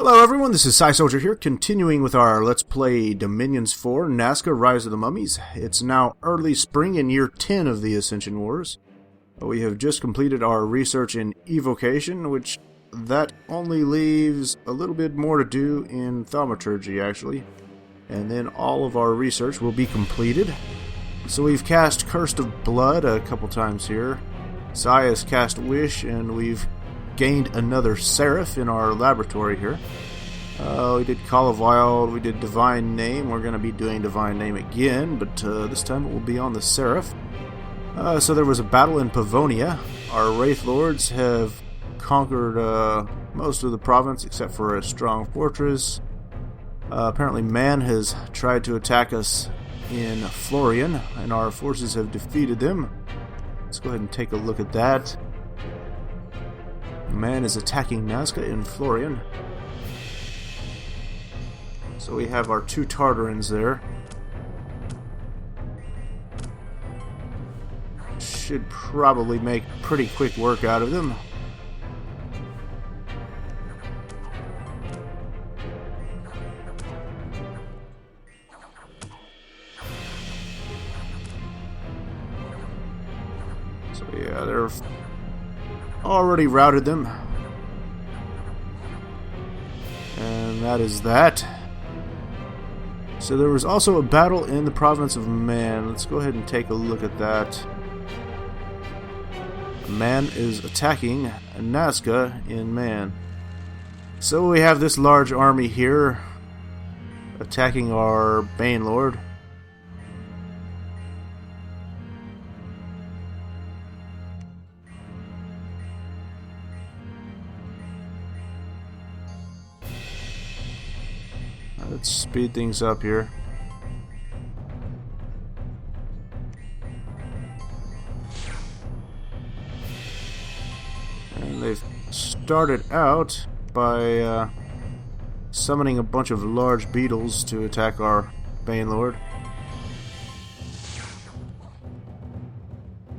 Hello everyone, this is Soldier here, continuing with our Let's Play Dominions 4, Nazca, Rise of the Mummies. It's now early spring in year 10 of the Ascension Wars. We have just completed our research in evocation, which that only leaves a little bit more to do in thaumaturgy actually. And then all of our research will be completed. So we've cast Cursed of Blood a couple times here. Sai has cast Wish, and we've gained another Seraph in our laboratory here. We did Call of Wild, we did Divine Name. We're going to be doing Divine Name again, but this time it will be on the Seraph. So there was a battle in Pavonia. Our Wraith Lords have conquered most of the province except for a strong fortress. Apparently Man has tried to attack us in Florian, and our forces have defeated them. Let's go ahead and take a look at that. Man is attacking Nazca in Florian. So we have our two Tartarans there. Should probably make pretty quick work out of them. So yeah, they're already routed them. And that is that. So there was also a battle in the province of Man. Let's go ahead and take a look at that. Man is attacking Nazca in Man. So we have this large army here attacking our Bane Lord. Let's speed things up here. And they've started out by summoning a bunch of large beetles to attack our Bane Lord.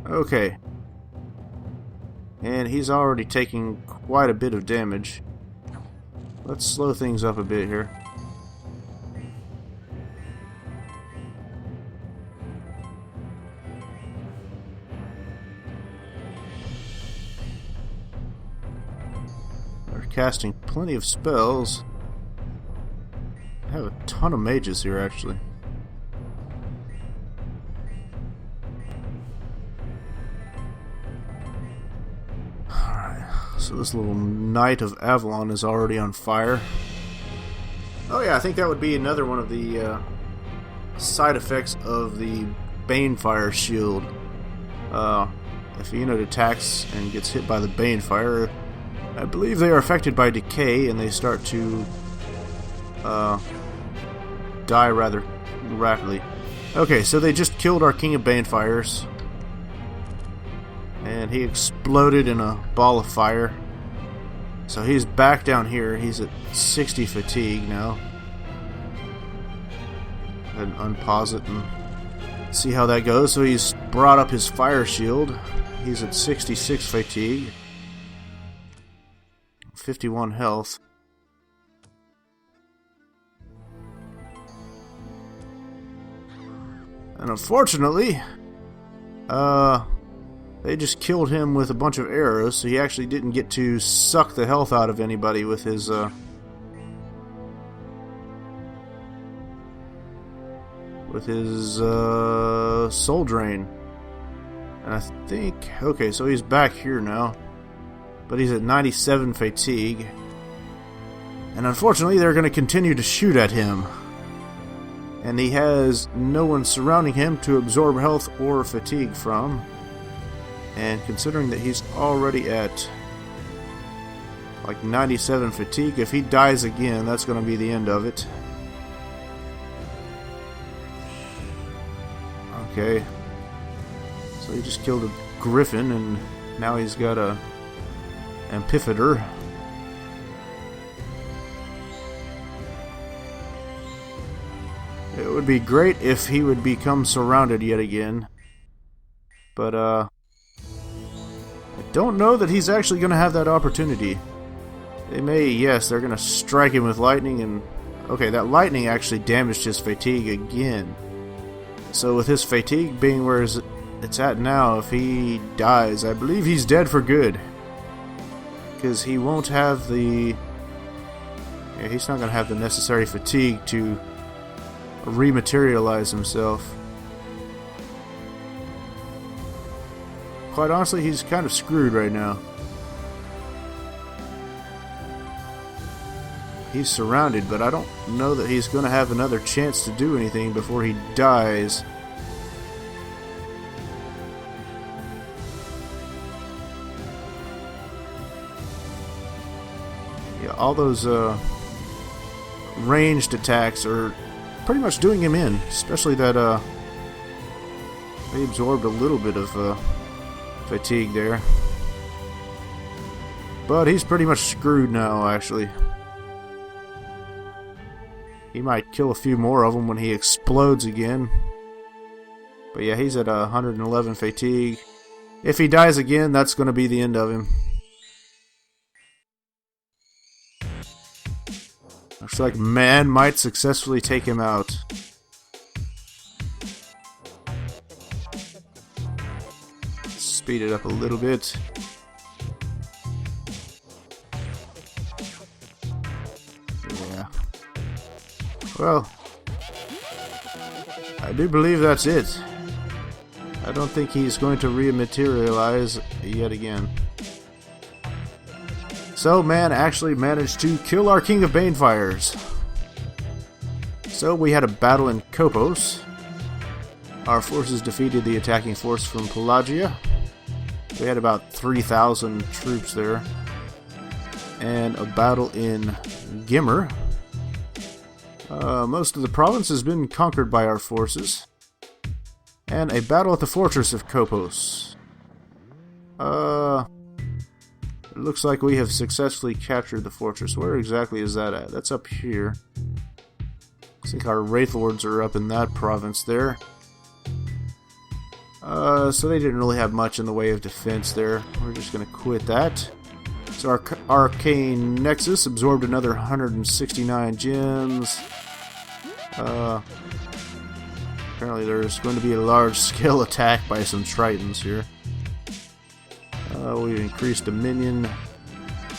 Okay. And he's already taking quite a bit of damage. Let's slow things up a bit here. Casting plenty of spells. I have a ton of mages here actually. Alright, so this little Knight of Avalon is already on fire. Oh yeah, I think that would be another one of the side effects of the Banefire shield. If a unit attacks and gets hit by the Banefire, I believe they are affected by decay and they start to die rather rapidly. Okay, so they just killed our King of Banefires. And he exploded in a ball of fire. So he's back down here. He's at 60 fatigue now. Go ahead and unpause it and see how that goes. So he's brought up his fire shield. He's at 66 fatigue. 51 health. And unfortunately, they just killed him with a bunch of arrows, so he actually didn't get to suck the health out of anybody with his soul drain. And I think, okay, so he's back here now. But he's at 97 fatigue. And unfortunately, they're going to continue to shoot at him. And he has no one surrounding him to absorb health or fatigue from. And considering that he's already at like 97 fatigue, if he dies again, that's going to be the end of it. Okay. So he just killed a griffin, and now he's got a Amphitheater. It would be great if he would become surrounded yet again. But I don't know that he's actually going to have that opportunity. They may, yes, they're gonna strike him with lightning, and okay, that lightning actually damaged his fatigue again. So with his fatigue being where it's at now, if he dies, I believe he's dead for good. Because he won't have the... Yeah, he's not gonna have the necessary fatigue to rematerialize himself. Quite honestly, he's kind of screwed right now. He's surrounded, but I don't know that he's going to have another chance to do anything before he dies. Yeah, all those ranged attacks are pretty much doing him in, especially that they absorbed a little bit of fatigue there. But he's pretty much screwed now, actually. He might kill a few more of them when he explodes again. But yeah, he's at 111 fatigue. If he dies again, that's going to be the end of him. Looks like man might successfully take him out. Speed it up a little bit. Yeah. Well, I do believe that's it. I don't think he's going to rematerialize yet again. So, man actually managed to kill our King of Banefires. So, we had a battle in Kopos. Our forces defeated the attacking force from Pelagia. We had about 3,000 troops there. And a battle in Gimmer. Most of the province has been conquered by our forces. And a battle at the fortress of Kopos. It looks like we have successfully captured the fortress. Where exactly is that at? That's up here. I think our Wraith Lords are up in that province there. So they didn't really have much in the way of defense there. We're just going to quit that. So our Arcane Nexus absorbed another 169 gems. Apparently there's going to be a large-scale attack by some Tritons here. We've increased Dominion,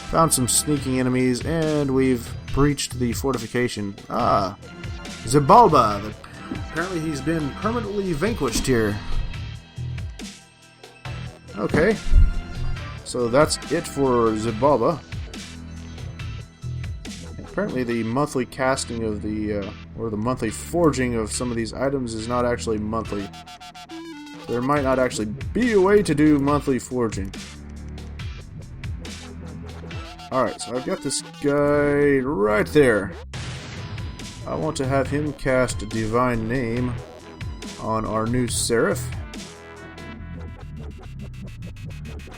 found some sneaking enemies, and we've breached the fortification. Xibalba! Apparently he's been permanently vanquished here. Okay, so that's it for Xibalba. Apparently the monthly casting of the, or the monthly forging of some of these items is not actually monthly. There might not actually be a way to do monthly forging. Alright, so I've got this guy right there. I want to have him cast a Divine Name on our new Seraph.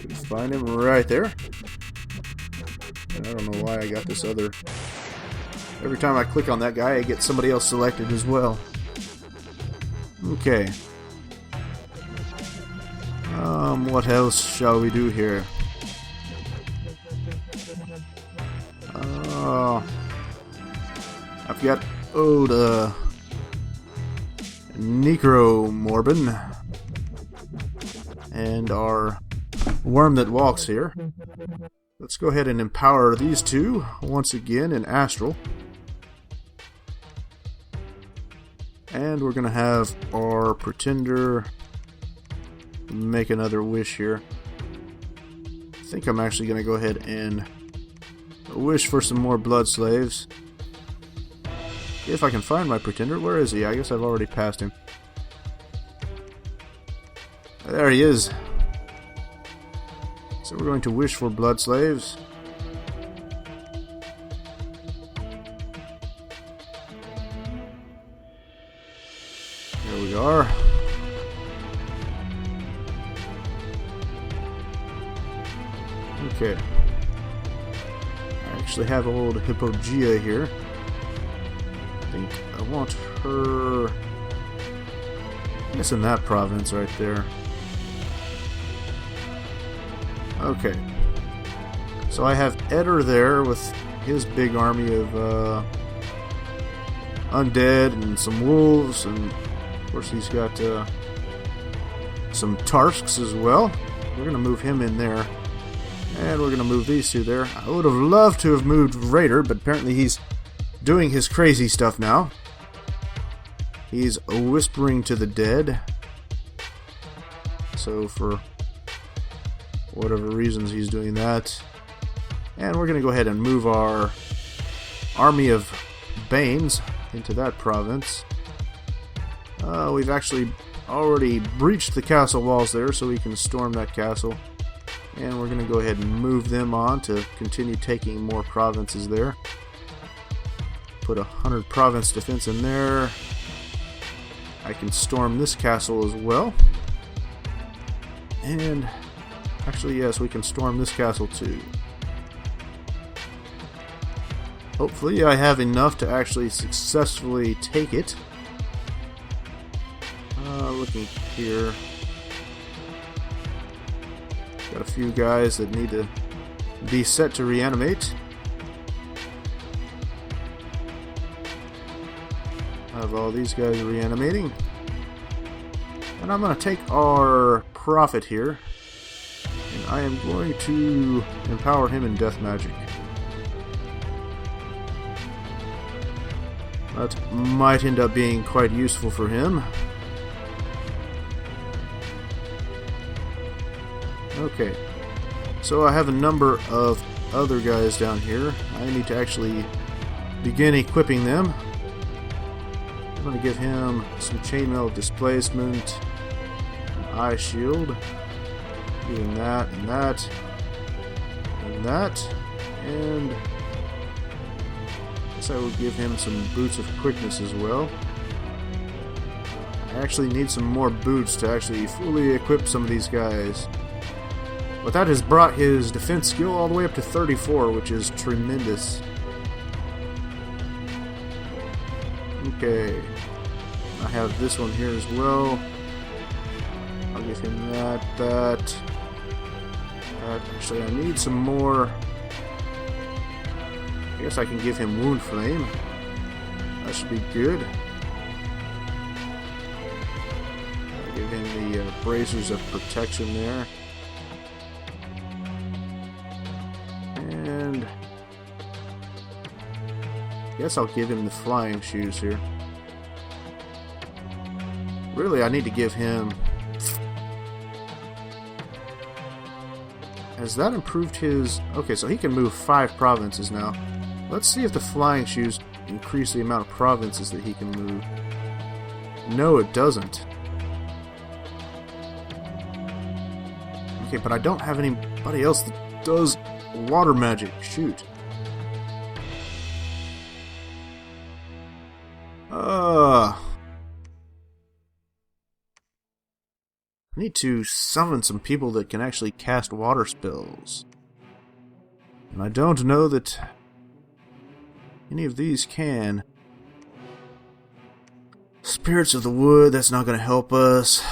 We find him right there. And I don't know why I got this other... Every time I click on that guy, I get somebody else selected as well. Okay. What else shall we do here? I've got Oda Necromorbin and our Worm That Walks here. Let's go ahead and empower these two once again in Astral. And we're going to have our Pretender make another wish here. I think I'm actually going to go ahead and wish for some more blood slaves. If I can find my Pretender. Where is he? I guess I've already passed him. There he is. So we're going to wish for blood slaves. There we are. Okay. I actually have old Hypogeia here. I think I want her... I guess in that province right there. Okay. So I have Eder there with his big army of undead and some wolves, and of course he's got some Tarsks as well. We're going to move him in there, and we're going to move these two there. I would have loved to have moved Raider, but apparently he's doing his crazy stuff now. He's whispering to the dead. So for whatever reasons he's doing that. And we're going to go ahead and move our army of Banes into that province. We've actually already breached the castle walls there, so we can storm that castle. And we're going to go ahead and move them on to continue taking more provinces there. Put 100 province defense in there. I can storm this castle as well. And actually, yes, we can storm this castle too. Hopefully I have enough to actually successfully take it. Looking here. Got a few guys that need to be set to reanimate. I have all these guys reanimating. And I'm going to take our prophet here, and I am going to empower him in death magic. That might end up being quite useful for him. Okay, so I have a number of other guys down here. I need to actually begin equipping them. I'm going to give him some chainmail displacement, an eye shield, doing that and that and that, and I guess I will give him some boots of quickness as well. I actually need some more boots to actually fully equip some of these guys. But that has brought his defense skill all the way up to 34, which is tremendous. Okay. I have this one here as well. I'll give him that. Actually, I need some more. I guess I can give him Wound Flame. That should be good. I'll give him the Bracers of Protection there. And I guess I'll give him the Flying Shoes here. Really, I need to give him... Has that improved his... Okay, so he can move 5 provinces now. Let's see if the Flying Shoes increase the amount of provinces that he can move. No, it doesn't. Okay, but I don't have anybody else that does water magic. Shoot. I need to summon some people that can actually cast water spells. And I don't know that any of these can. Spirits of the Wood, that's not going to help us.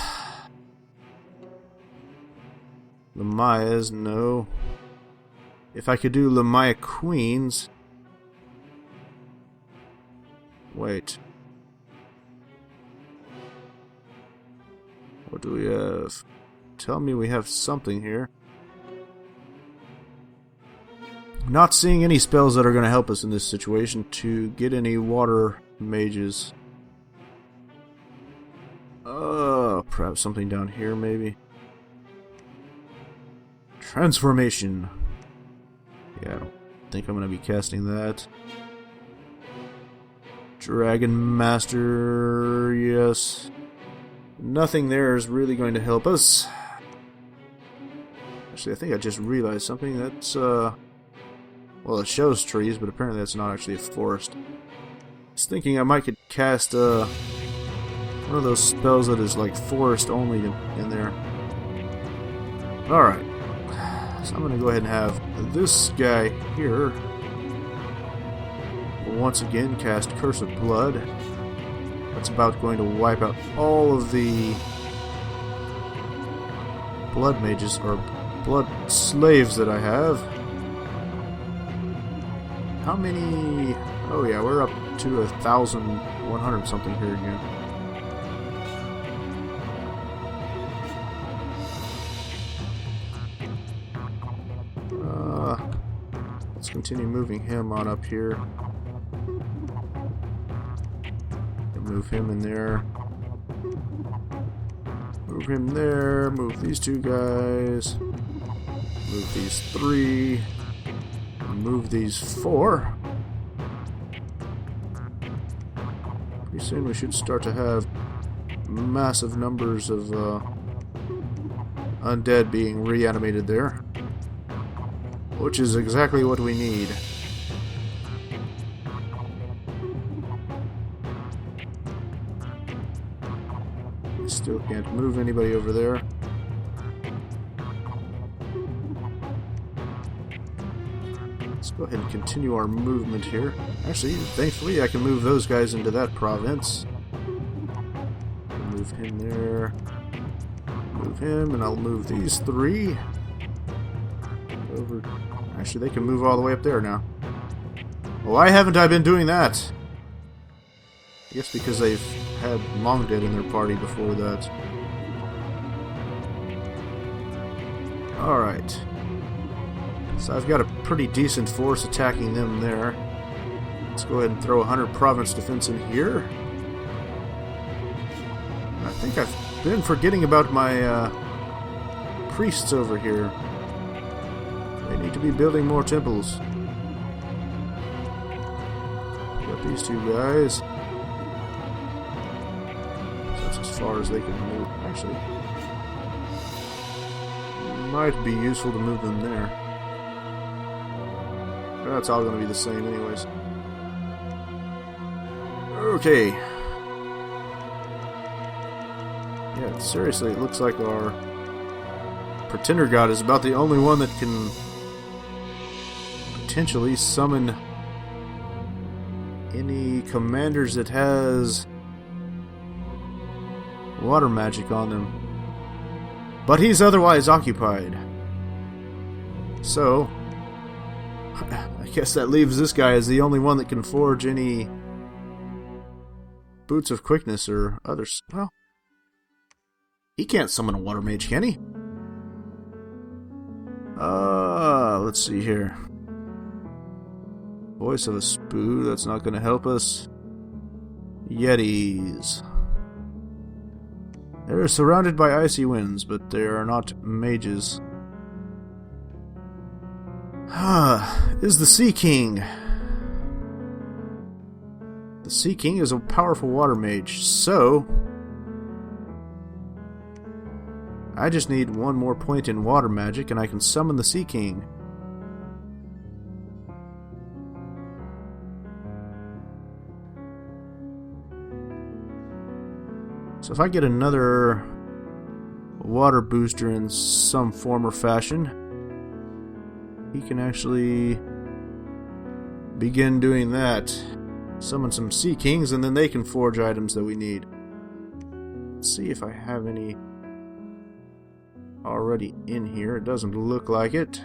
Lamaias, no. If I could do Lamaya Queens... Wait. What do we have? Tell me we have something here. Not seeing any spells that are going to help us in this situation to get any water mages. Perhaps something down here maybe. Transformation. Yeah, I don't think I'm going to be casting that. Dragon Master, yes. Nothing there is really going to help us. Actually, I think I just realized something. That's, well, it shows trees, but apparently that's not actually a forest. I was thinking I might could cast, one of those spells that is, like, forest only in there. Alright. So I'm going to go ahead and have this guy here once again cast Curse of Blood. That's about going to wipe out all of the blood mages, or blood slaves that I have. how many... Oh yeah, we're up to 1,100 something here again. Let's continue moving him on up here. Move him in there. Move him there. Move these two guys. Move these three. Move these four. Pretty soon we should start to have massive numbers of undead being reanimated there. Which is exactly what we need. Still can't move anybody over there. Let's go ahead and continue our movement here. Actually, thankfully I can move those guys into that province. Move him there. Move him, and I'll move these three. Over. Actually, they can move all the way up there now. Why haven't I been doing that? I guess because they've had Mongdead in their party before that. Alright. So I've got a pretty decent force attacking them there. Let's go ahead and throw 100 province defense in here. I think I've been forgetting about my priests over here. They need to be building more temples. Got these two guys. As far as they can move. Actually, might be useful to move them there. That's all going to be the same anyways. Okay. Yeah, seriously, it looks like our Pretender God is about the only one that can potentially summon any commanders that has water magic on them. But he's otherwise occupied. So, I guess that leaves this guy as the only one that can forge any boots of quickness or others. Well, he can't summon a water mage, can he? Let's see here. Voice of a Spoo, that's not going to help us. Yetis. They're surrounded by icy winds, but they are not mages. Is the Sea King. The Sea King is a powerful water mage, so I just need one more point in water magic and I can summon the Sea King. So if I get another water booster in some form or fashion, he can actually begin doing that. Summon some Sea Kings, and then they can forge items that we need. Let's see if I have any already in here. It doesn't look like it.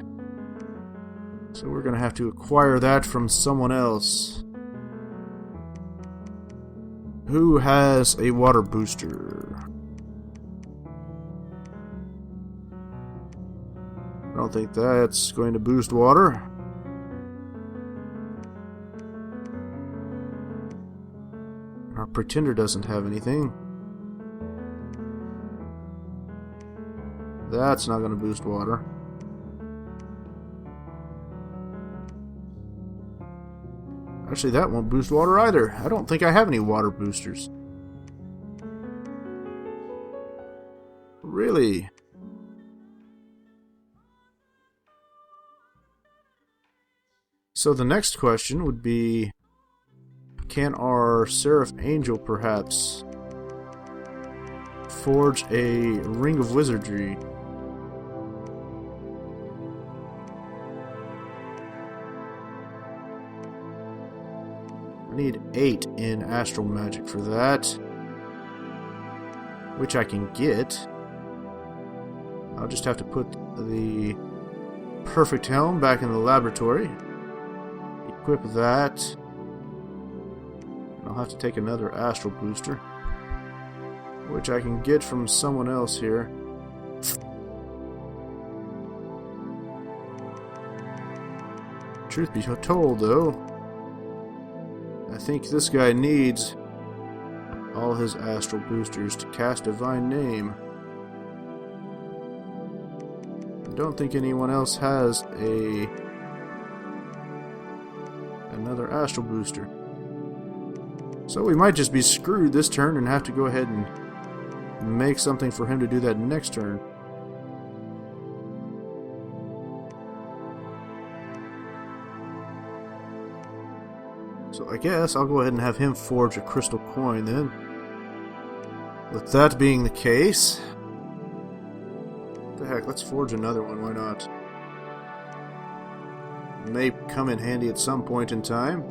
So we're going to have to acquire that from someone else. Who has a water booster? I don't think that's going to boost water. Our Pretender doesn't have anything. That's not going to boost water. Actually, that won't boost water either. I don't think I have any water boosters. Really? So the next question would be, can our Seraph Angel perhaps forge a Ring of Wizardry? I need 8 in Astral Magic for that, which I can get. I'll just have to put the Perfect Helm back in the laboratory. equip that. I'll have to take another astral booster, which I can get from someone else here. Truth be told, though, I think this guy needs all his astral boosters to cast Divine Name. I don't think anyone else has another astral booster. So we might just be screwed this turn and have to go ahead and make something for him to do that next turn. So I guess I'll go ahead and have him forge a crystal coin then. With that being the case, what the heck, let's forge another one, why not? It may come in handy at some point in time.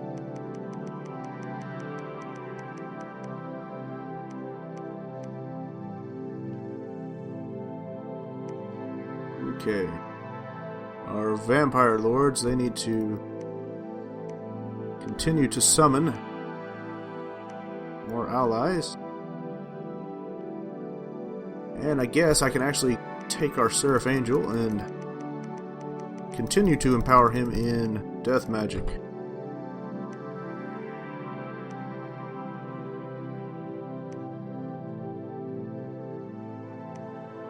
Okay. Our vampire lords, they need to continue to summon more allies. And I guess I can actually take our Seraph Angel and continue to empower him in death magic.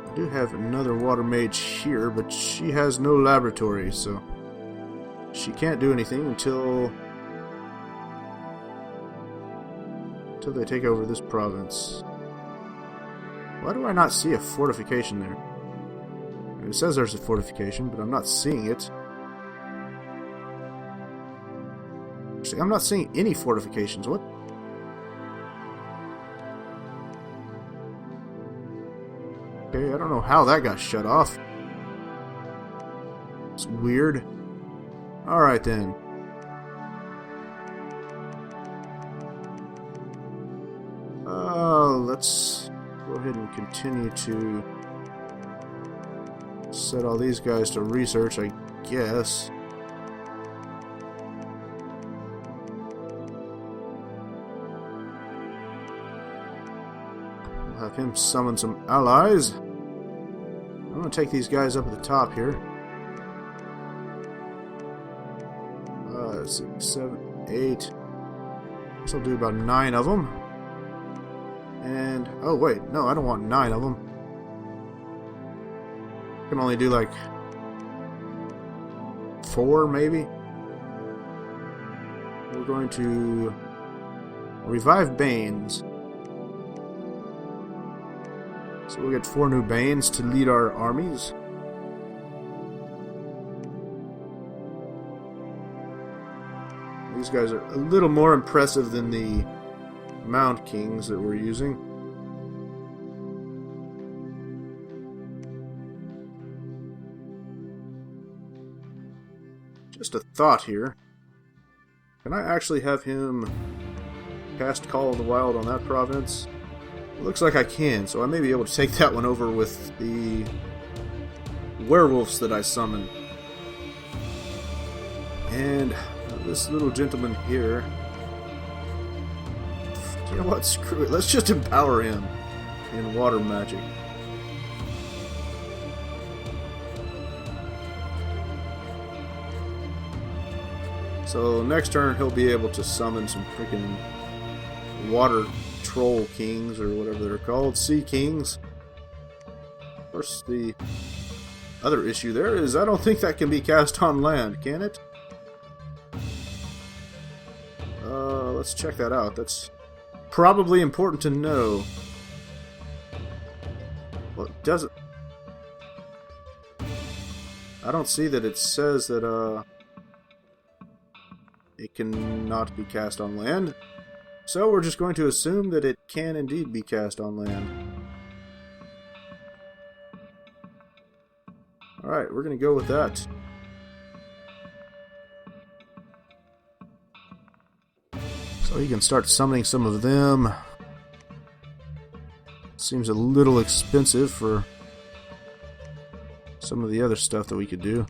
I do have another water mage here, but she has no laboratory, so she can't do anything until they take over this province. Why do I not see a fortification there? I mean, it says there's a fortification, but I'm not seeing it. Actually, I'm not seeing any fortifications. What? Okay, I don't know how that got shut off. It's weird. Alright then. Let's go ahead and continue to set all these guys to research, I guess. We'll have him summon some allies. I'm going to take these guys up at the top here. 5, 6, 7, 8. This will do about 9 of them. And, oh wait, no, I don't want 9 of them. I can only do like 4 maybe. We're going to revive Banes. So we'll get 4 new Banes to lead our armies. These guys are a little more impressive than the Mound Kings that we're using. Just a thought here. Can I actually have him cast Call of the Wild on that province? It looks like I can, so I may be able to take that one over with the werewolves that I summon. And this little gentleman here, you know what, screw it, let's just empower him in water magic. So next turn he'll be able to summon some freaking water troll kings, or whatever they're called, sea kings. Of course, the other issue there is I don't think that can be cast on land, can it? Let's check that out. That's probably important to know. Well, it doesn't. I don't see that it says that it cannot be cast on land. So we're just going to assume that it can indeed be cast on land. Alright, we're going to go with that. So you can start summoning some of them. Seems a little expensive for some of the other stuff that we could do.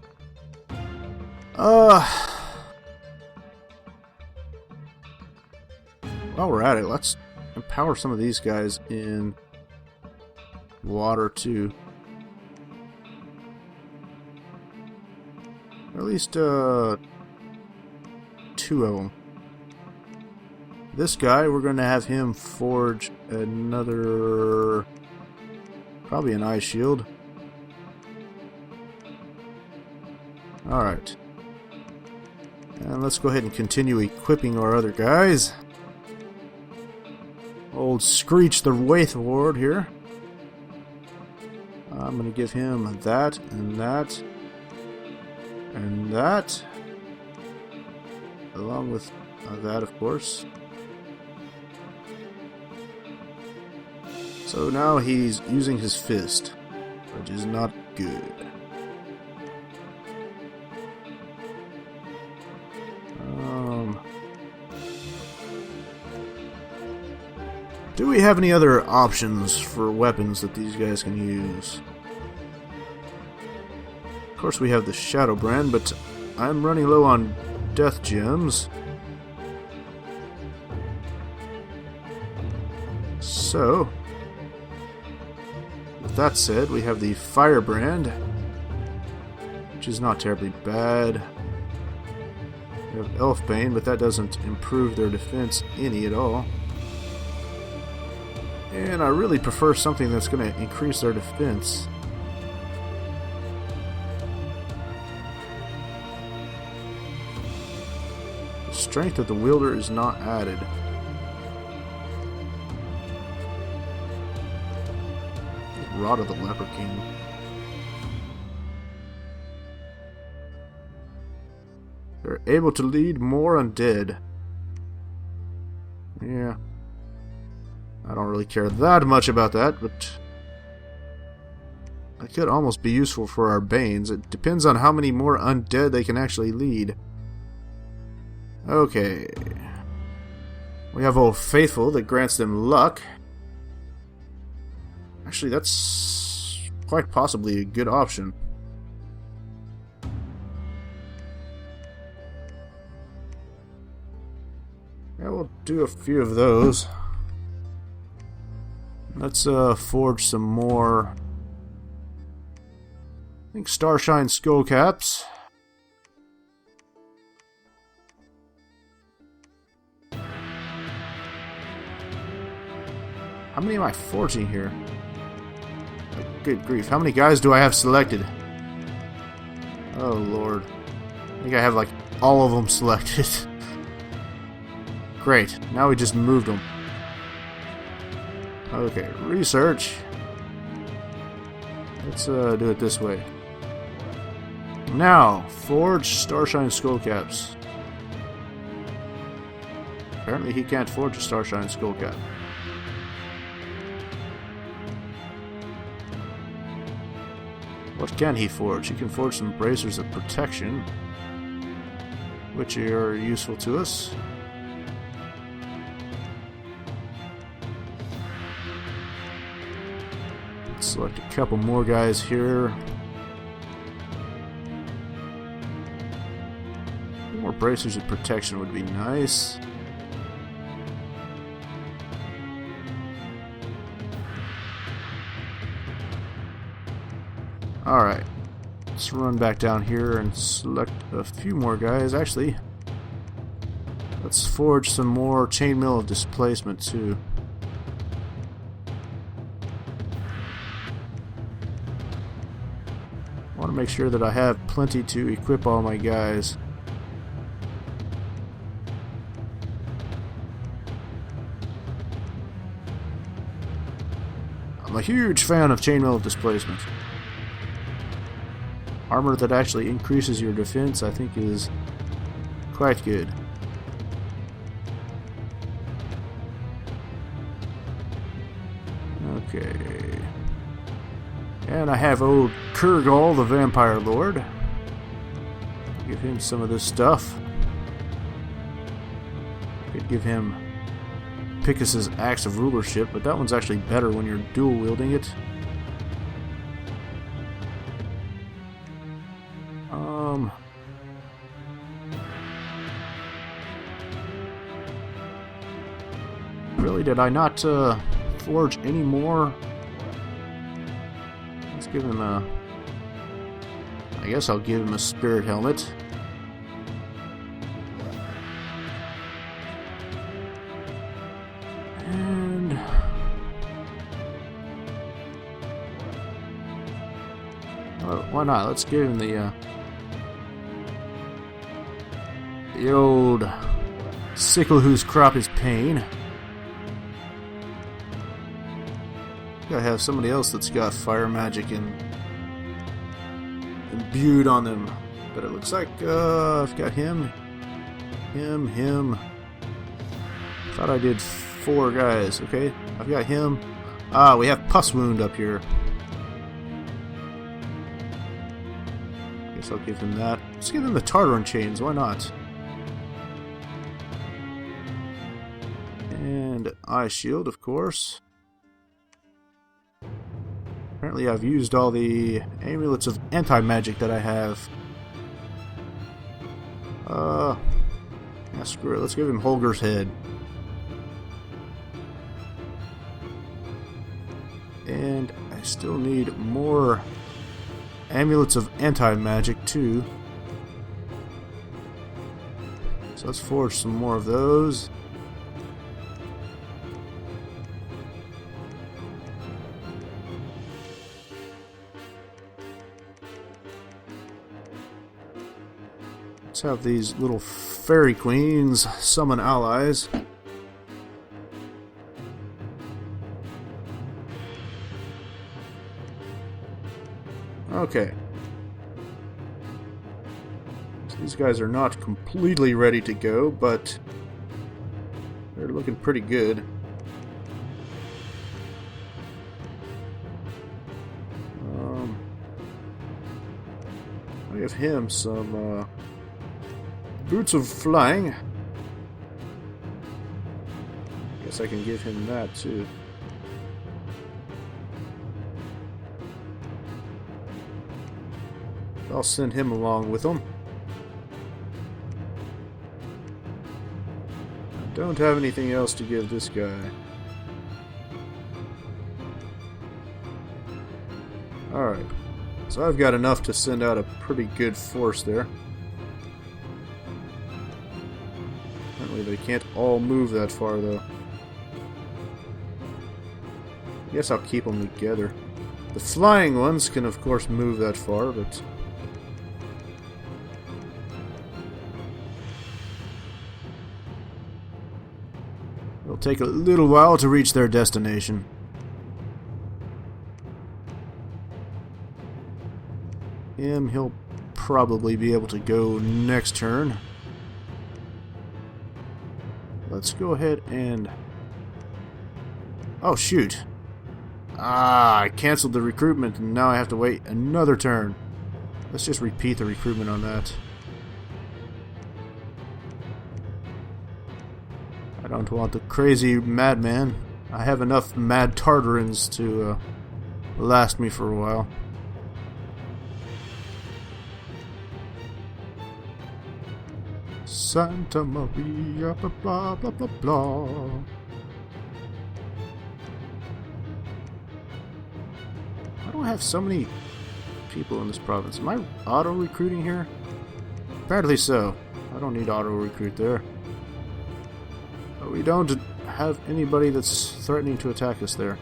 while we're at it, let's empower some of these guys in water too. Or at least 2 of them. This guy, we're going to have him forge another, probably an eye shield. Alright. And let's go ahead and continue equipping our other guys. Old Screech the Wraithward here. I'm going to give him that and that and that. Along with that, of course. So now he's using his fist, which is not good. Do we have any other options for weapons that these guys can use? Of course we have the Shadow Brand, but I'm running low on death gems. So, with that said, we have the Firebrand, which is not terribly bad. We have Elfbane, but that doesn't improve their defense any at all. And I really prefer something that's going to increase their defense. The strength of the wielder is not added. Rod of the Leper King. They're able to lead more undead. Yeah. I don't really care that much about that, but that could almost be useful for our Banes. It depends on how many more undead they can actually lead. Okay. We have Old Faithful that grants them luck. Actually, that's quite possibly a good option. Yeah, we'll do a few of those. Let's forge some more. I think Starshine Skullcaps. How many am I forging here? Good grief. How many guys do I have selected? Oh, Lord. I think I have, like, all of them selected. Great. Now we just moved them. Okay, research. Let's do it this way. Now, forge Starshine Skullcaps. Apparently he can't forge a Starshine Skullcap. What can he forge? He can forge some bracers of protection, which are useful to us. Let's select a couple more guys here. More bracers of protection would be nice. Alright, let's run back down here and select a few more guys. Actually, let's forge some more chainmail of displacement too. I want to make sure that I have plenty to equip all my guys. I'm a huge fan of chainmail of displacement. Armor that actually increases your defense, I think, is quite good. Okay. And I have old Kurgal, the Vampire Lord. Give him some of this stuff. Could give him Pickus's Axe of Rulership, but that one's actually better when you're dual wielding it. really? Did I not forge any more? Let's give him a... I guess I'll give him a spirit helmet. And... well, why not? Let's give him the old sickle whose crop is pain. Gotta have somebody else that's got fire magic imbued on them. But it looks like I've got him. Thought I did 4 guys. Okay, I've got him. Ah, we have pus wound up here. Guess I'll give him that. Let's give him the Tartarin chains. Why not? And eye shield, of course. Apparently I've used all the amulets of anti-magic that I have. Yeah, screw it. Let's give him Holger's head. And I still need more amulets of anti-magic too. So let's forge some more of those. Let's have these little fairy queens summon allies. Okay. So these guys are not completely ready to go, but they're looking pretty good. I give him some boots of flying. Guess I can give him that too. I'll send him along with them. I don't have anything else to give this guy. Alright. So I've got enough to send out a pretty good force there. Apparently they can't all move that far though. I guess I'll keep them together. The flying ones can of course move that far, but... it'll take a little while to reach their destination. He'll probably be able to go next turn. Let's go ahead and... oh, shoot. Ah, I canceled the recruitment and now I have to wait another turn. Let's just repeat the recruitment on that. I don't want the crazy madman. I have enough mad Tartarins to last me for a while. Santa Maria, blah blah blah blah blah. Why do I have so many people in this province? Am I auto-recruiting here? Apparently so. I don't need auto-recruit there. But we don't have anybody that's threatening to attack us there.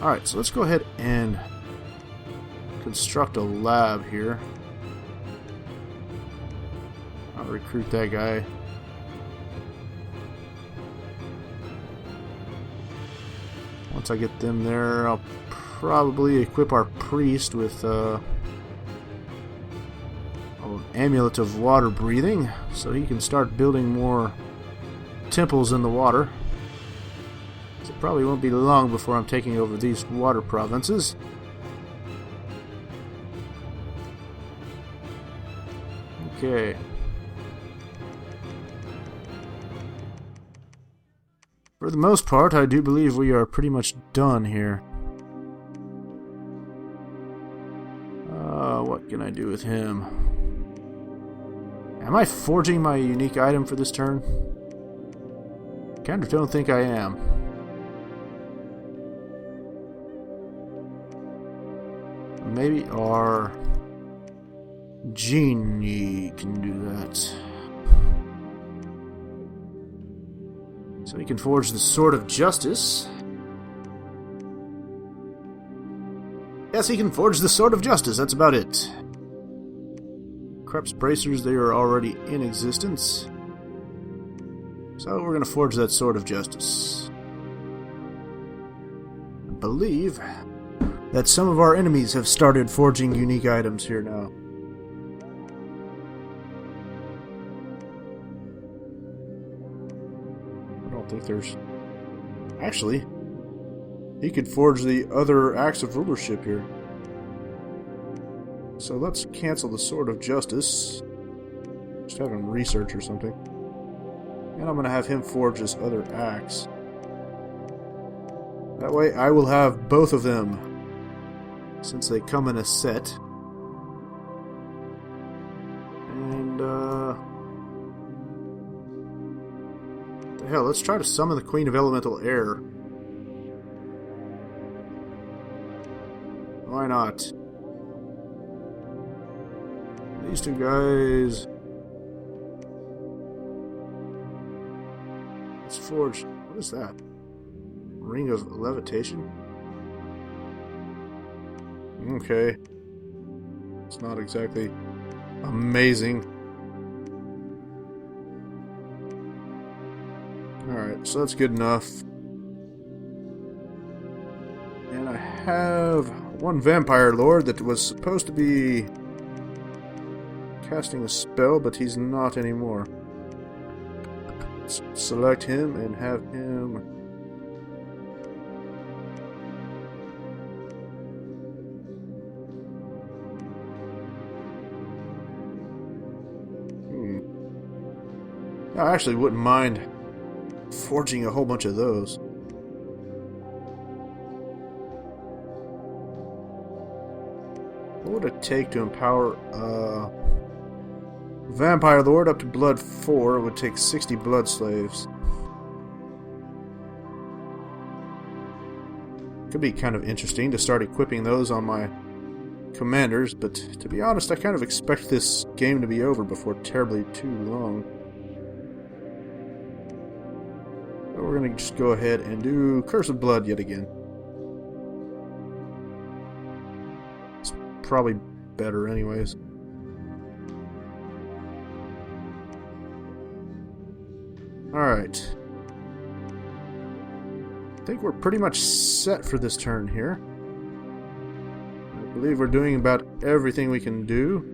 Alright, so let's go ahead and construct a lab here. I'll recruit that guy. Once I get them there, I'll probably equip our priest with an amulet of water breathing, so he can start building more temples in the water. So it probably won't be long before I'm taking over these water provinces. Okay. For the most part, I do believe we are pretty much done here. What can I do with him? Am I forging my unique item for this turn? Kind of don't think I am. Maybe our genie can do that. So he can forge the Sword of Justice. Yes, he can forge the Sword of Justice, that's about it. Krebs bracers, they are already in existence. So we're going to forge that Sword of Justice. I believe that some of our enemies have started forging unique items here now. I don't think there's... Actually, he could forge the other acts of rulership here. So let's cancel the Sword of Justice. Just have him research or something. And I'm going to have him forge this other axe. That way I will have both of them, since they come in a set. And, hell, let's try to summon the Queen of Elemental Air. Why not? These two guys... Let's forge... What is that? Ring of Levitation? Okay. It's not exactly amazing. Alright, so that's good enough. And I have one Vampire Lord that was supposed to be casting a spell, but he's not anymore. Let's select him and have him... I actually wouldn't mind forging a whole bunch of those. What would it take to empower Vampire Lord up to Blood 4? It would take 60 Blood Slaves. Could be kind of interesting to start equipping those on my commanders, but to be honest, I kind of expect this game to be over before terribly too long. So we're going to just go ahead and do Curse of Blood yet again. It's probably better anyways. Alright. I think we're pretty much set for this turn here. I believe we're doing about everything we can do.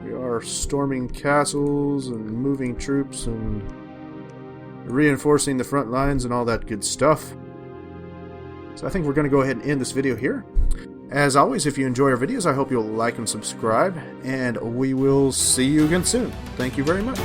We are storming castles and moving troops and reinforcing the front lines and all that good stuff. So I think we're going to go ahead and end this video here. As always, if you enjoy our videos, I hope you'll like and subscribe, and we will see you again soon. Thank you very much.